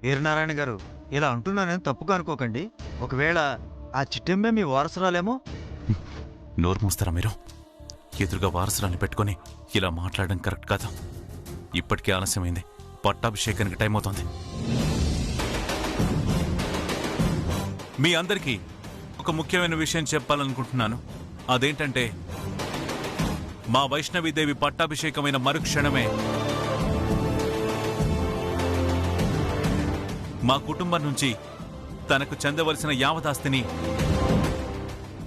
వీరనారాయణ గారు, ఇలా అంటున్నానని తప్పుగా అనుకోకండి. ఒకవేళ ఆ చిట్టెమ్మే మీ వారసురాలేమో. నోరు మూస్తారా మీరు? ఎదురుగా వారసురాన్ని పెట్టుకొని ఇలా మాట్లాడడం కరెక్ట్ కాదు. ఇప్పటికే ఆలస్యమైంది. పట్టాభిషేకానికి టైం అవుతోంది. మీ అందరికీ ఒక ముఖ్యమైన విషయం చెప్పాలనుకుంటున్నాను. అదేంటంటే, మా వైష్ణవీదేవి పట్టాభిషేకమైన మరుక్షణమే మా కుటుంబం నుంచి తనకు చెందవలసిన యావదాస్తిని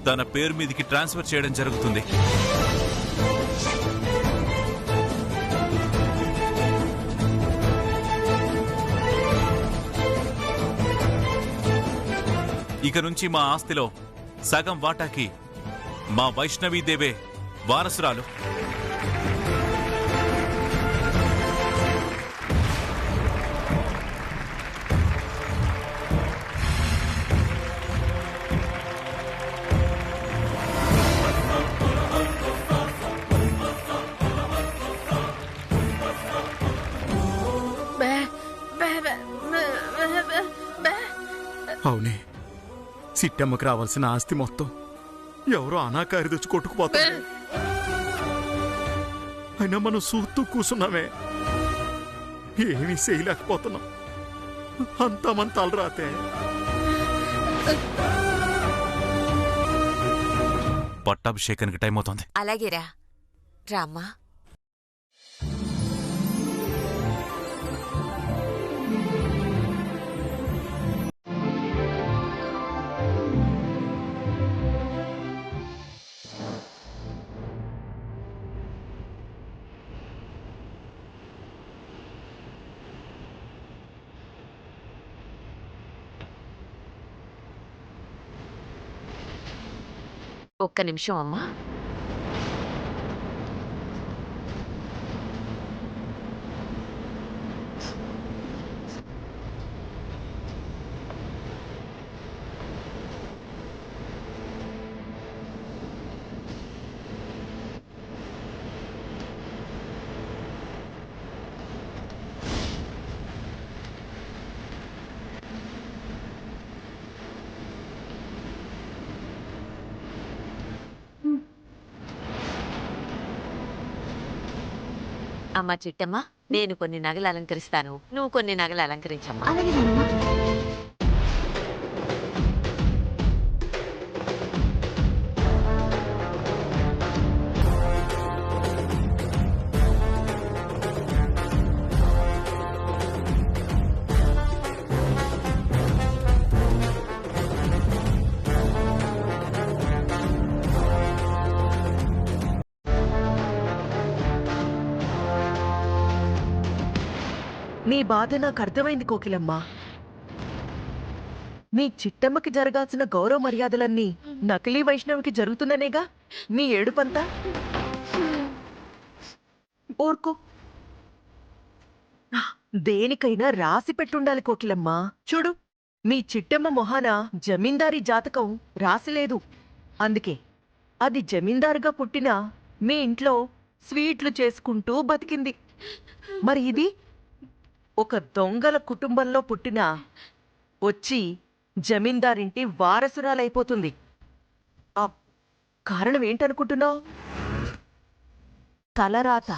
తన పేరు మీదికి ట్రాన్స్ఫర్ చేయడం జరుగుతుంది. ఇక నుంచి మా ఆస్తిలో సగం వాటాకి మా వైష్ణవీదేవే వారసురాలు. అవునే, సిట్టమ్మకి రావాల్సిన ఆస్తి మొత్తం ఎవరో అనాకారి తెచ్చి కొట్టుకుపోతారు. అయినా మనం చూస్తూ కూర్చున్నామే, ఏమీ చేయలేకపోతున్నాం. అంతా మన తలరాతే. పట్టాభిషేకానికి టైం అవుతోంది. అలాగేరా రామ్మా. ఒక్క నిమిషం అమ్మా. అమ్మా చిట్టమ్మ, నేను కొన్ని నగలు అలంకరిస్తాను, నువ్వు కొన్ని నగలు అలంకరించమ్మా. నీ బాధ నాకు అర్థమైంది కోకిలమ్మా. నీ చిట్టమ్మకి జరగాల్సిన గౌరవ మర్యాదలన్నీ నకిలీ వైష్ణవికి జరుగుతుందనేగా నీ ఏడుపంతా. ఊరుకో. దేనికైనా రాసి పెట్టుండాలి కోకిలమ్మా. చూడు, మీ చిట్టమ్మ మొహాన జమీందారీ జాతకం రాసిలేదు. అందుకే అది జమీందారుగా పుట్టిన మీ ఇంట్లో స్వీట్లు చేసుకుంటూ బతికింది. మరి ఇది ఒక దొంగల కుటుంబంలో పుట్టిన వచ్చి జమీందారింటి వారసురాలైపోతుంది. ఆ కారణం ఏంటనుకుంటున్నావు? తలరాత.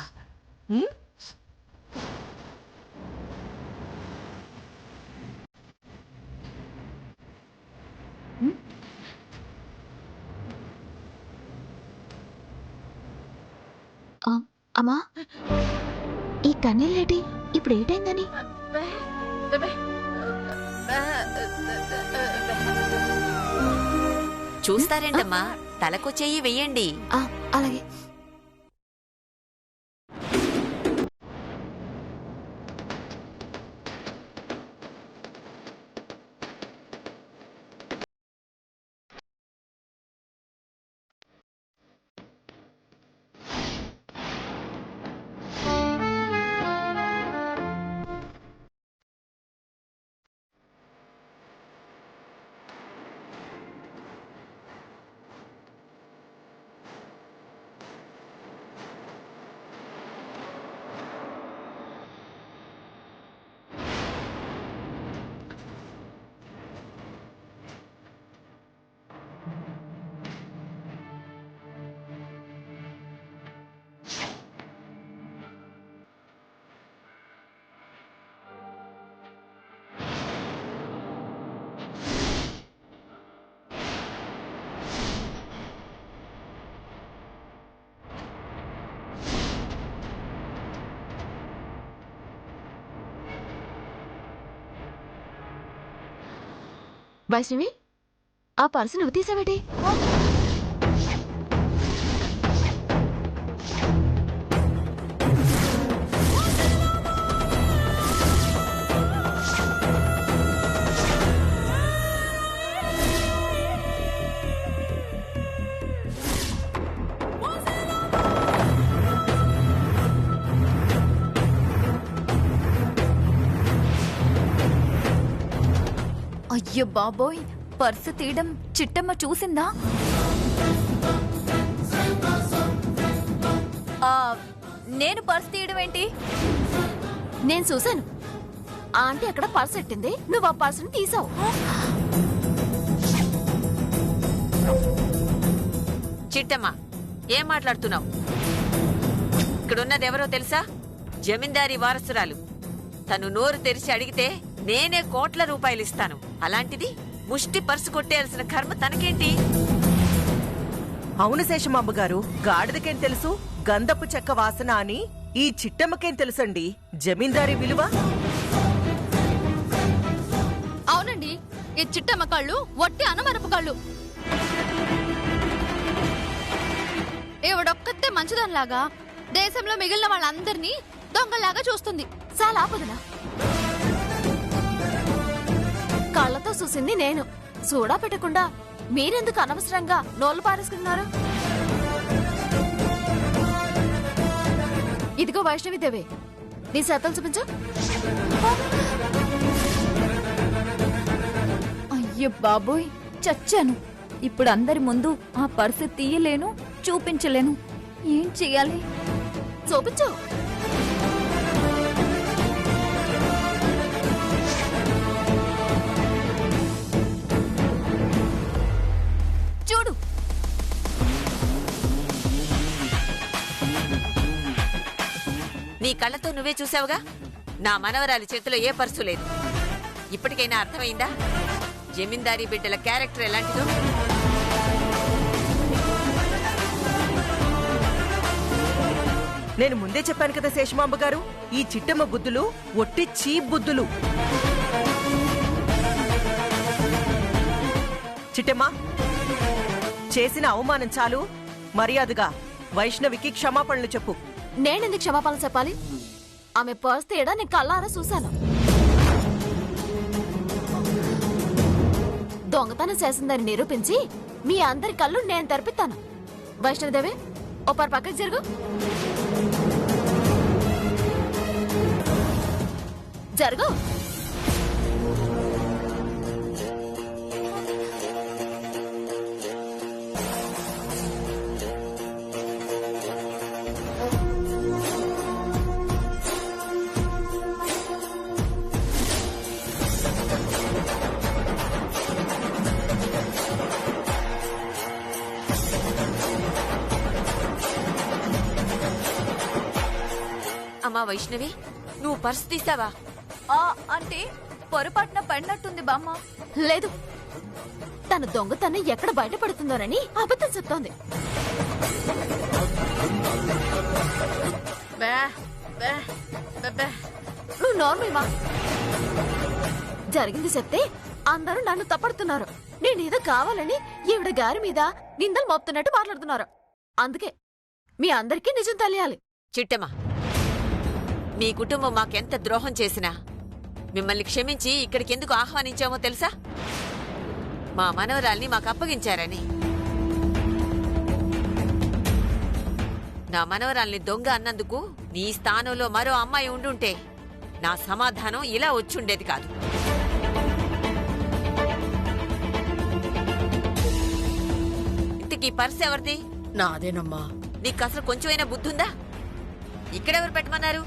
అమ్మా, ఈ కన్నీళ్ళేటి? ఇప్పుడు ఏటైందని? చూస్తారేంటమ్మా, తలకు చెయ్యి వెయ్యండి. అలాగే. వైష్ణవి, ఆ పర్సు నువ్వు తీసావేటి? అయ్యో బాబోయ్, పర్సు తీయడం చిట్టమ్మ చూసిందా? నేను పర్సు తీయడం ఏంటి? నేను చూశాను. ఆంటీ అక్కడ పర్సు ఎట్టింది, నువ్వు ఆ పర్సుని తీసావు. చిట్టమ్మ, ఏం మాట్లాడుతున్నావు? ఇక్కడున్నది ఎవరో తెలుసా? జమీందారీ వారసురాలు. తను నోరు తెరిచి అడిగితే నేనే కోట్ల రూపాయలు ఇస్తాను. అలాంటిది ముష్టి పర్సు కొట్టేయాల్సిన కర్మ తనకేంటి? అవును శేషమాంబ గారు, గాడిదకేం తెలుసు గంధపు చెక్క వాసన అని ఈ చిట్టమ్మకేం తెలుసండి జమీందారీ విలువ? అవునండి, ఈ చిట్టమ్మ కళ్ళు వట్టి అనమరపు కళ్ళు. ఎవడొక్కతే మంచిదానిలాగా దేశంలో మిగిలిన వాళ్ళందరినీ దొంగలాగా చూస్తుంది. చాలా ఆపదనా? కళ్ళతో చూసింది నేను. సూడా పెట్టకుండా మీరెందుకు అనవసరంగా నోళ్ళు పారేసుకున్నారు? ఇదిగో వైష్ణవి దేవి, నీ శాతాలు చూపించు. అయ్యో బాబోయ్, చచ్చాను. ఇప్పుడు అందరి ముందు ఆ పర్సు తీయలేను, చూపించలేను. ఏం చెయ్యాలి? చూపించు. చూడు. నీ కళ్ళతో నువ్వే చూసావుగా, నా మనవరాలి చేతిలో ఏ పర్సు లేదు. ఇప్పటికైనా అర్థమైందా జమీందారీ బిడ్డల క్యారెక్టర్ ఎలాంటిదో? నేను ముందే చెప్పాను కదా శేషమాంబ గారు, ఈ చిట్టమ్మ బుద్ధులు ఒట్టి చీప్ బుద్ధులు. చిట్టమ్మ, చేసిన అవమానం చాలు. మర్యాదగా వైష్ణవికి క్షమాపణలు చెప్పు. నేనెందుకు క్షమాపణ చెప్పాలి? ఆమె పర్స్ తీయడం నేను కళ్ళారా చూశాను. దొంగతనం చేసిందని నిరూపించి మీ అందరి కళ్ళు నేను తెరిపిస్తాను. వైష్ణవిదేవి, ఓ పక్కకి జరుగు. జరుగు. అమ్మా వైష్ణవి, నువ్వు పర్సు తీసావా? అంటే పొరపాటున పడినట్టుంది బామ్మ. లేదు, తన దొంగతనం ఎక్కడ బయటపడుతుందోనని అబద్ధం చెప్తోంది. నువ్వు నార్మల్ మా. జరిగింది చెప్తే అందరూ నన్ను తప్పడుతున్నారు. నేనేదో కావాలని ఈవిడ గారి మీద నిందలు మోపుతున్నట్టు మాట్లాడుతున్నారు. అందుకే మీ అందరికీ నిజం తెలియాలి. చిట్టమ్మ, మీ కుటుంబం మాకెంత ద్రోహం చేసినా మిమ్మల్ని క్షమించి ఇక్కడికి ఎందుకు ఆహ్వానించామో తెలుసా? మా మనవరాల్ని మాకు అప్పగించారని. నా మనవరాల్ని దొంగ అన్నందుకు నీ స్థానంలో మరో అమ్మాయి ఉండుంటే నా సమాధానం ఇలా వచ్చుండేది కాదు. ఇంతకీ పర్స్ ఎవరిది? నాదేనమ్మా. నీకు అసలు కొంచెమైనా బుద్ధుందా? ఇక్కడెవరు పెట్టమన్నారు?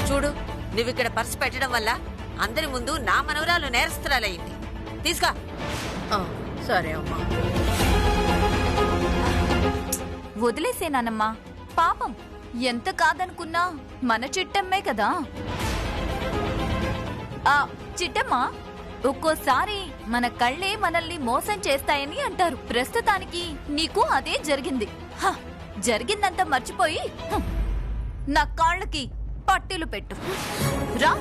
చూడు, నువ్విక్కడ పర్సు పెట్టడం వల్ల అందరి ముందు నా మనవరాలు నేరస్తురాలయ్యింది. తీసుకో. సరే అమ్మా. వదిలేసేనానమ్మా, పాపం. ఎంత కాదనుకున్నా మన చిట్టమ్మే కదా. చిట్టమ్మ, ఒక్కోసారి మన కళ్ళే మనల్ని మోసం చేస్తాయని అంటారు. ప్రస్తుతానికి నీకు అదే జరిగింది. జరిగిందంతా మర్చిపోయి నా కాళ్ళకి పట్టీలు పెట్టు. రా.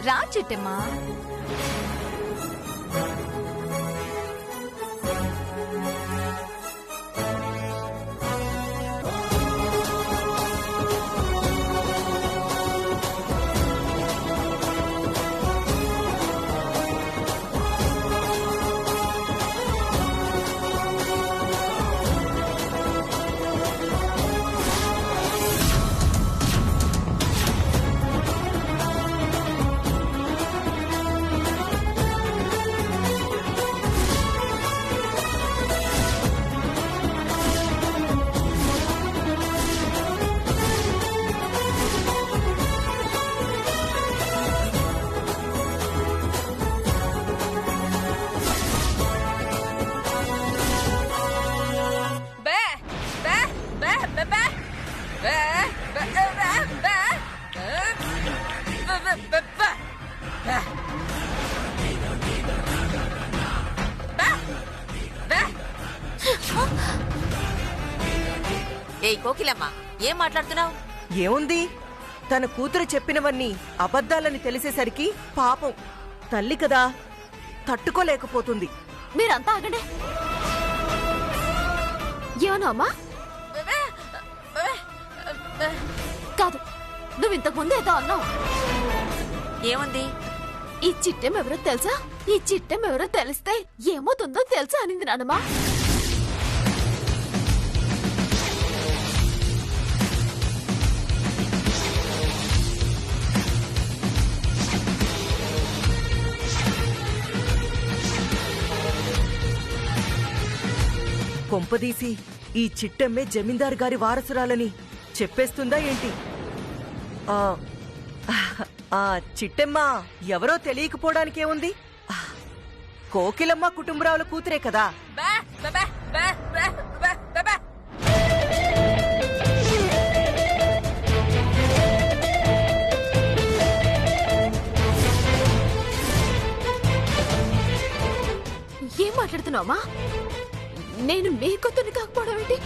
రా చిట్టమ్మా. ఏయ్ కోకిలమ్మ, ఏం మాట్లాడుతున్నావు? ఏముంది, తన కూతురు చెప్పినవన్నీ అబద్ధాలని తెలిసేసరికి పాపం తల్లి కదా తట్టుకోలేకపోతుంది. మీరంతా ఆగండి. ఏమన్నా అమ్మా? కాదు, నువ్వు ఇంతకు ముందు ఏదో అన్నావు. ఏముంది? ఈ చిట్టెం ఎవరో తెలుసా? ఈ చిట్టెం ఎవరో తెలిస్తే ఏమవుతుందో తెలుసా అనింది నానమ్మా. కొంపదీసి ఈ చిట్టమ్మే జమీందారు గారి వారసురాలని చెప్పేస్తుందా ఏంటి? చిట్టమ్మ ఎవరో తెలియకపోవడానికేముంది, కోకిలమ్మ కుటుంబరావుల కూతురే కదా. ఏం మాట్లాడుతున్నావమ్మా? నేను మీ కొత్తని కాకపోవడం ఏంటి?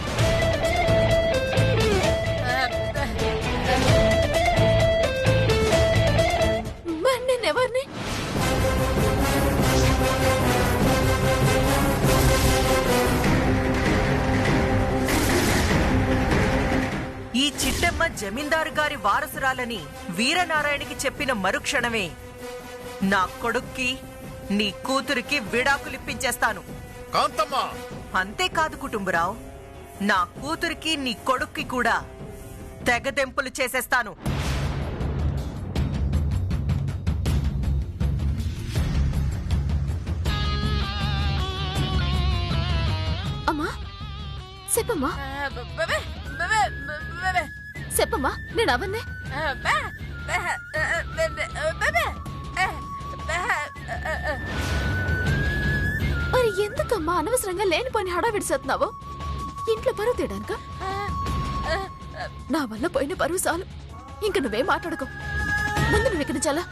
మరి నేనెవరిని? ఈ చిట్టమ్మ జమీందారు గారి వారసురాలని వీరనారాయణకి చెప్పిన మరుక్షణమే నా కొడుక్కి నీ కూతురికి విడాకులిప్పించేస్తాను. కాంతమ్మా, అంతేకాదు కుటుంబరావు, నా కూతురికి నీ కొడుక్కి కూడా తెగదెంపులు చేసేస్తాను. అమ్మా చెప్పమ్మా, చెప్పమ్మా, నేను అవన్నే. మరి ఎందుకమ్మా అనవసరంగా లేనిపోని హడావిడిసేస్తున్నావు? ఇంట్లో పరువు తీయడానిక? నా వల్ల పోయిన పరువు చాలు, ఇంక నువ్వేం మాట్లాడుకో. ముందు నువ్వు ఇక్కడ చాలా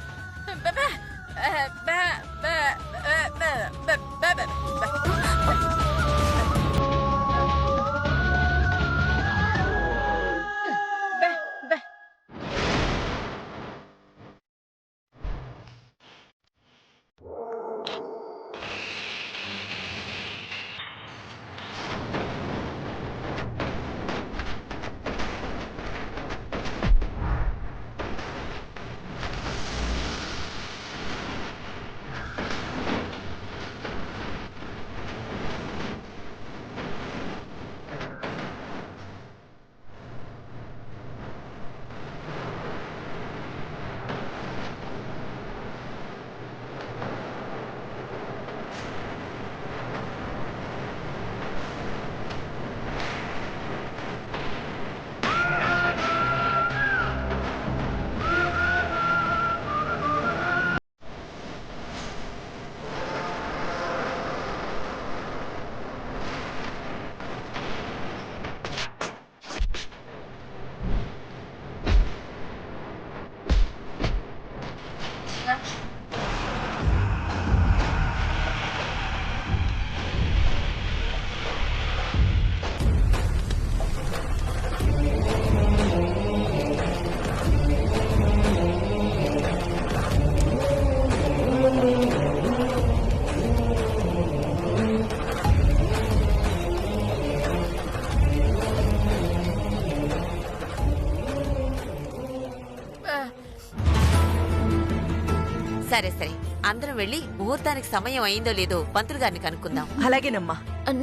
సరే సరే, అందరం వెళ్ళి ముహూర్తానికి సమయం అయిందో లేదో పంతులు గారిని కనుక్కుందాం. అలాగేనమ్మా.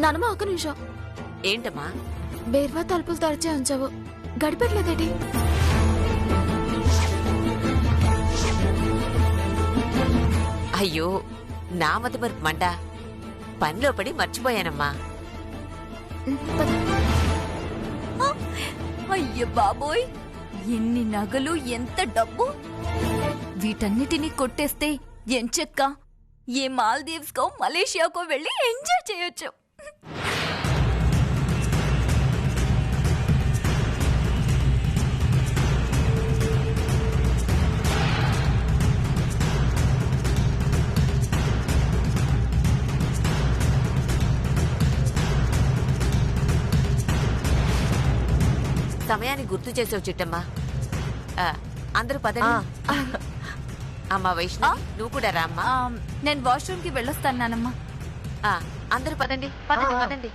నానమ్మ ఒక నిమిషం. ఏంటమ్మా? బేర్వా తలుపులు తెరిచే ఉంచావు, గడిపెట్టలేదేటి? అయ్యో, నా మతిమరుపు మంట, పనిలో పడి మర్చిపోయానమ్మా. అయ్య బాబోయ్, ఎన్ని నగలు, ఎంత డబ్బు! వీటన్నిటినీ కొట్టేస్తే ఎంచక్క ఏ మాల్దీవ్స్ కో మలేషియాకో వెళ్ళి ఎంజాయ్ చేయొచ్చు. సమయాన్ని గుర్తు చేసావు చిట్టమ్మా. అందరూ పదండి. అమ్మా వైష్ణవి, నువ్వు కూడా రా అమ్మా. నేను వాష్రూమ్ కి వెళ్ళొస్తాను నానమ్మ. అందరూ పదండి పదండి పదండి.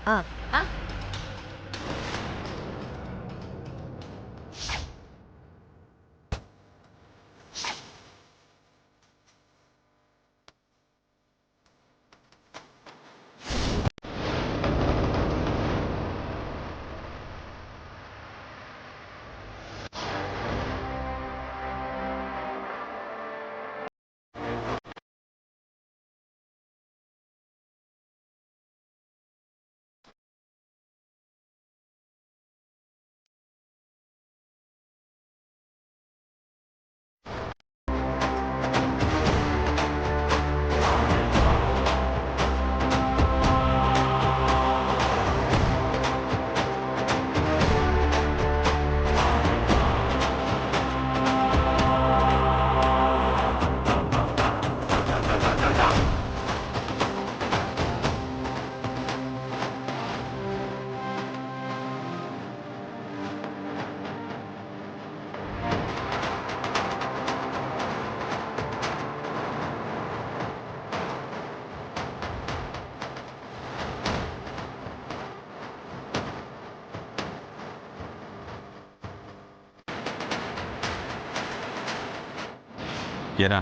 ఏరా,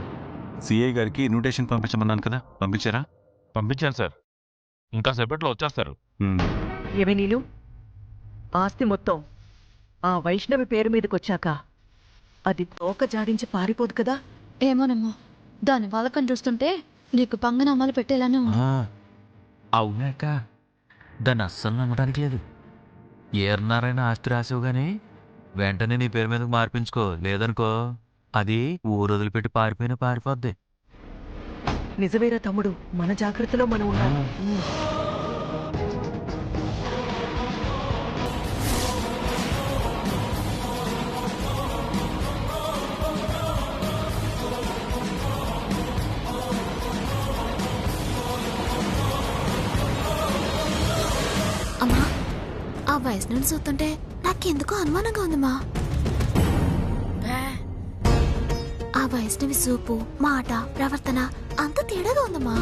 సిఐ గారికి ఇన్విటేషన్ పంపించమన్నాను కదా, పంపించారా? పంపించాను సార్, ఇంకా సేపట్లో వచ్చేస్తారు. ఏమి నీలు, ఆస్తి మొత్తం ఆ వైష్ణవి పేరు మీదకొచ్చాక అది తోక జాడించి పారిపోదు కదా? ఏమోనమ్మా, దాని వాళ్ళకం చూస్తుంటే నీకు పంగనామాలు పెట్టేలానే ఉంది. అవునాక దాన్ని అస్సలు నమ్మడానికి లేదు. ఏర్నారాయణ ఆస్తి రాసావు గానీ వెంటనే నీ పేరు మీదకు మార్పించుకో, లేదనుకో అది ఊరు వదిలిపెట్టి పారిపోయినా పారిపోద్ది. నిజమేరా తమ్ముడు, మన జాగ్రత్తలో మనం ఉన్నాం. అమ్మా, ఆ వైష్ణవిని చూస్తుంటే నాకెందుకో అనుమానంగా ఉందమ్మా. ఆ వైష్ణవి చూపు, మాట, ప్రవర్తన అంత తేడాగా ఉందమ్మా.